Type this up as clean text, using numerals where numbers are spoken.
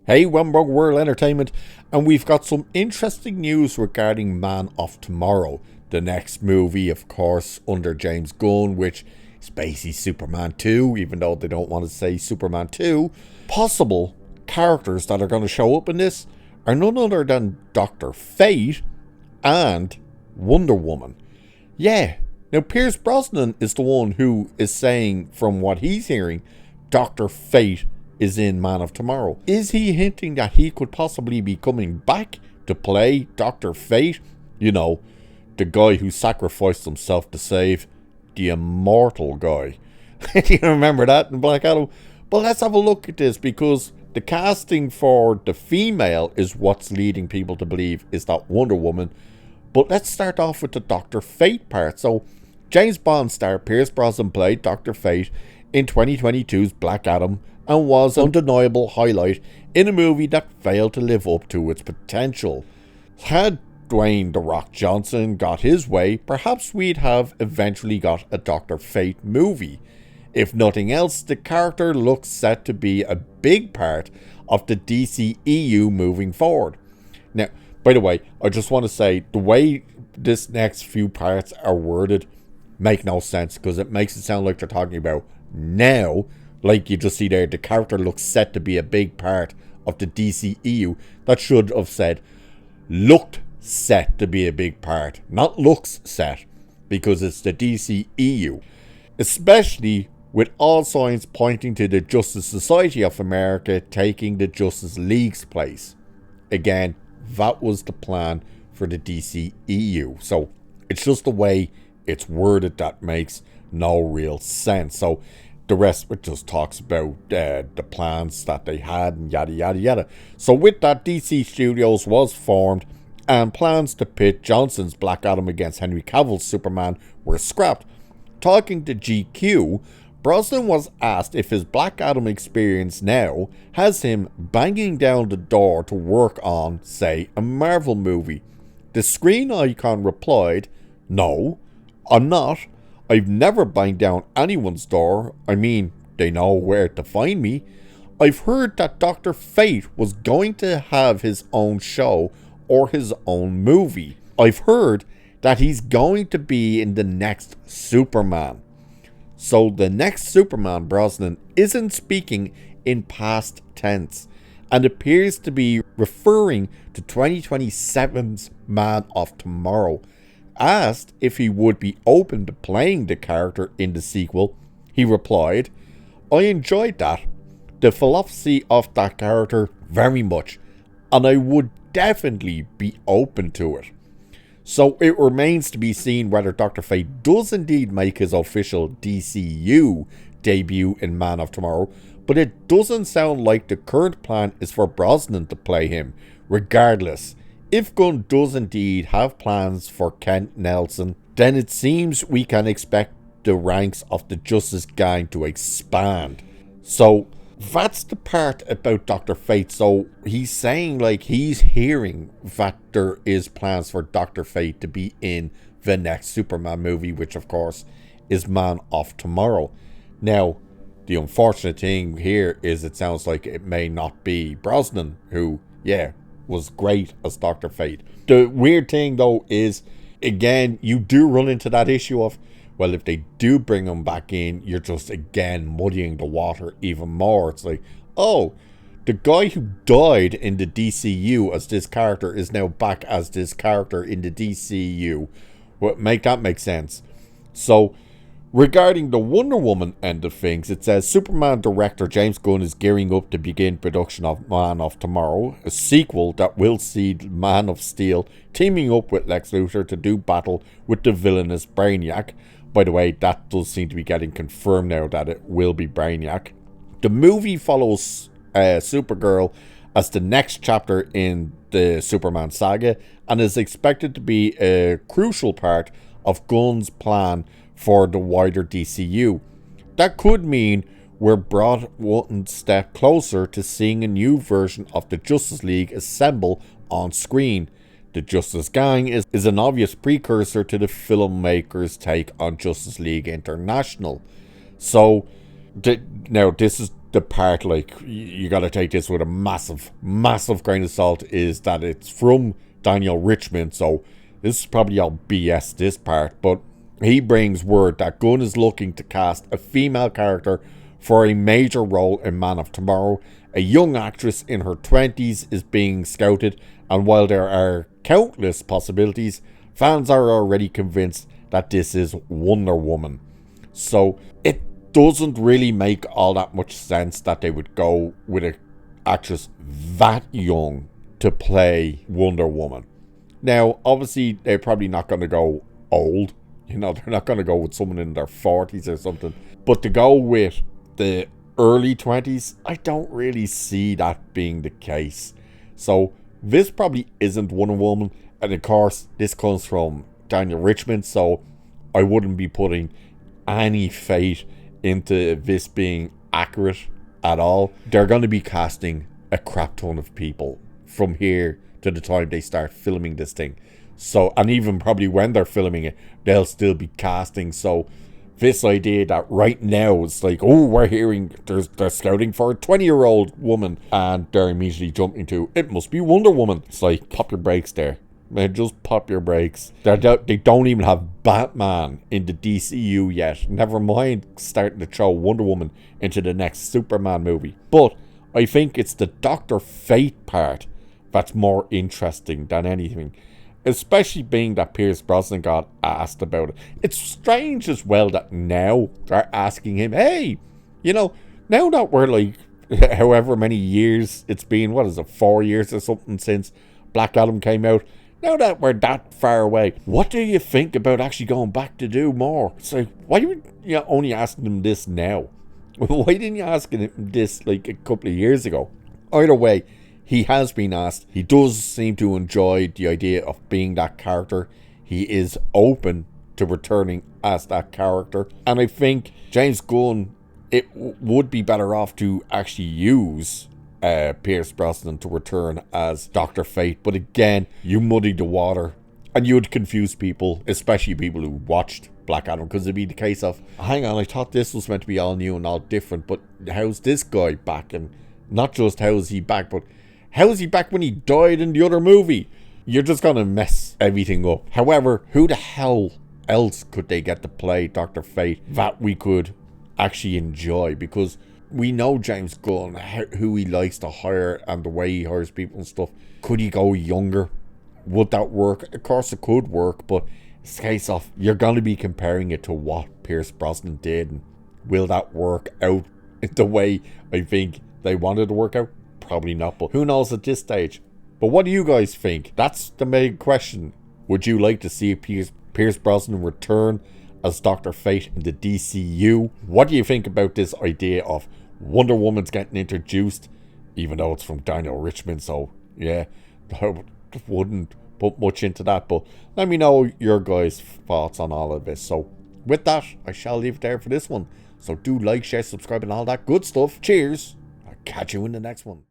Hey, Wemberg World Entertainment, and we've got some interesting news regarding Man of Tomorrow, the next movie, of course, under James Gunn, which is basically Superman 2, even though they don't want to say Superman 2. Possible characters that are going to show up in this are none other than Dr. Fate and Wonder Woman. Yeah, now Pierce Brosnan is the one who is saying, from what he's hearing, Dr. Fate is in Man of Tomorrow. Is he hinting that he could possibly be coming back to play Dr. Fate? You know, the guy who sacrificed himself to save the immortal guy. Do you remember that in Black Adam? But let's have a look at this, because the casting for the female is what's leading people to believe is that Wonder Woman. But let's start off with the Dr. Fate part. So, James Bond star Pierce Brosnan played Dr. Fate in 2022's Black Adam and was an undeniable highlight in a movie that failed to live up to its potential. Had Dwayne "The Rock" Johnson got his way, perhaps we'd have eventually got a Dr. Fate movie. If nothing else, the character looks set to be a big part of the DCEU moving forward. Now, by the way, I just want to say, the way this next few parts are worded make no sense, because it makes it sound like they're talking about now. Like you just see there, the character looks set to be a big part of the DCEU. That should have said looked set to be a big part, not looks set, because it's the DCEU. Especially with all signs pointing to the Justice Society of America taking the Justice League's place. Again, that was the plan for the DCEU. So it's just the way it's worded that makes no real sense. So the rest of it just talks about the plans that they had and yada yada yada. So with that, DC Studios was formed and plans to pit Johnson's Black Adam against Henry Cavill's Superman were scrapped. Talking to GQ, Brosnan was asked if his Black Adam experience now has him banging down the door to work on, say, a Marvel movie. The screen icon replied, "No, I'm not. I've never banged down anyone's door. I mean, they know where to find me. I've heard that Dr. Fate was going to have his own show or his own movie. I've heard that he's going to be in the next Superman." So the next Superman, Brosnan isn't speaking in past tense and appears to be referring to 2027's Man of Tomorrow. Asked if he would be open to playing the character in the sequel, he replied, "I enjoyed that, the philosophy of that character very much, and I would definitely be open to it." So it remains to be seen whether Dr. Fate does indeed make his official DCU debut in Man of Tomorrow, but it doesn't sound like the current plan is for Brosnan to play him. Regardless, if Gunn does indeed have plans for Kent Nelson, then it seems we can expect the ranks of the Justice Gang to expand. So that's the part about Dr. Fate. So he's saying, like, he's hearing that there is plans for Dr. Fate to be in the next Superman movie, which of course is Man of Tomorrow. Now, the unfortunate thing here is it sounds like it may not be Brosnan, who, yeah, was great as Dr. Fate. The weird thing though is, again, you do run into that issue of, well, if they do bring him back in, you're just again muddying the water even more. It's like, oh, the guy who died in the DCU as this character is now back as this character in the DCU. Well, make that make sense. So regarding the Wonder Woman end of things, it says Superman director James Gunn is gearing up to begin production of Man of Tomorrow, a sequel that will see Man of Steel teaming up with Lex Luthor to do battle with the villainous Brainiac. By the way, that does seem to be getting confirmed now that it will be Brainiac. The movie follows Supergirl as the next chapter in the Superman saga and is expected to be a crucial part of Gunn's plan for the wider DCU. That could mean we're brought one step closer to seeing a new version of the Justice League assemble on screen. The Justice Gang is an obvious precursor to the filmmakers' take on Justice League International. So, now this is the part, like, you got to take this with a massive grain of salt, is that it's from Daniel Richmond, so this is probably all BS, this part, but he brings word that Gunn is looking to cast a female character for a major role in Man of Tomorrow. A young actress in her 20s is being scouted, and while there are countless possibilities, fans are already convinced that this is Wonder Woman. So it doesn't really make all that much sense that they would go with an actress that young to play Wonder Woman. Now, obviously, they're probably not going to go old. You know, they're not going to go with someone in their 40s or something. But to go with the early 20s, I don't really see that being the case. So this probably isn't Wonder Woman. And of course, this comes from Daniel Richmond, so I wouldn't be putting any faith into this being accurate at all. They're going to be casting a crap ton of people from here to the time they start filming this thing. So, and even probably when they're filming it, they'll still be casting. So this idea that right now it's like, oh, we're hearing they're scouting for a 20-year-old woman, and they're immediately jumping to, it must be Wonder Woman. It's like, pop your brakes there. Man, just pop your brakes. They don't even have Batman in the DCU yet. Never mind starting to throw Wonder Woman into the next Superman movie. But I think it's the Dr. Fate part that's more interesting than anything. Especially being that Pierce Brosnan got asked about it. It's strange as well that now they're asking him, hey, you know, now that we're like, however many years it's been, what is it, 4 years or something since Black Adam came out, now that we're that far away, what do you think about actually going back to do more? It's like, why are you only asking him this now? Why didn't you ask him this like a couple of years ago? Either way, he has been asked. He does seem to enjoy the idea of being that character. He is open to returning as that character. And I think James Gunn, it would be better off to actually use Pierce Brosnan to return as Dr. Fate. But again, you muddy the water and you would confuse people, especially people who watched Black Adam, because it'd be the case of, hang on, I thought this was meant to be all new and all different, but how's this guy back? And not just how is he back, but how is he back when he died in the other movie? You're just going to mess everything up. However, who the hell else could they get to play Dr. Fate that we could actually enjoy? Because we know James Gunn, who he likes to hire and the way he hires people and stuff. Could he go younger? Would that work? Of course it could work, but it's a case of, you're going to be comparing it to what Pierce Brosnan did. And will that work out the way I think they wanted to work out? Probably not, but who knows at this stage. But what do you guys think? That's the main question. Would you like to see Pierce Brosnan return as Dr. Fate in the DCU? What do you think about this idea of Wonder Woman's getting introduced, even though it's from Daniel Richmond? So yeah, I wouldn't put much into that, but let me know your guys' thoughts on all of this. So with that, I shall leave it there for this one. So do like, share, subscribe and all that good stuff. Cheers. I'll catch you in the next one.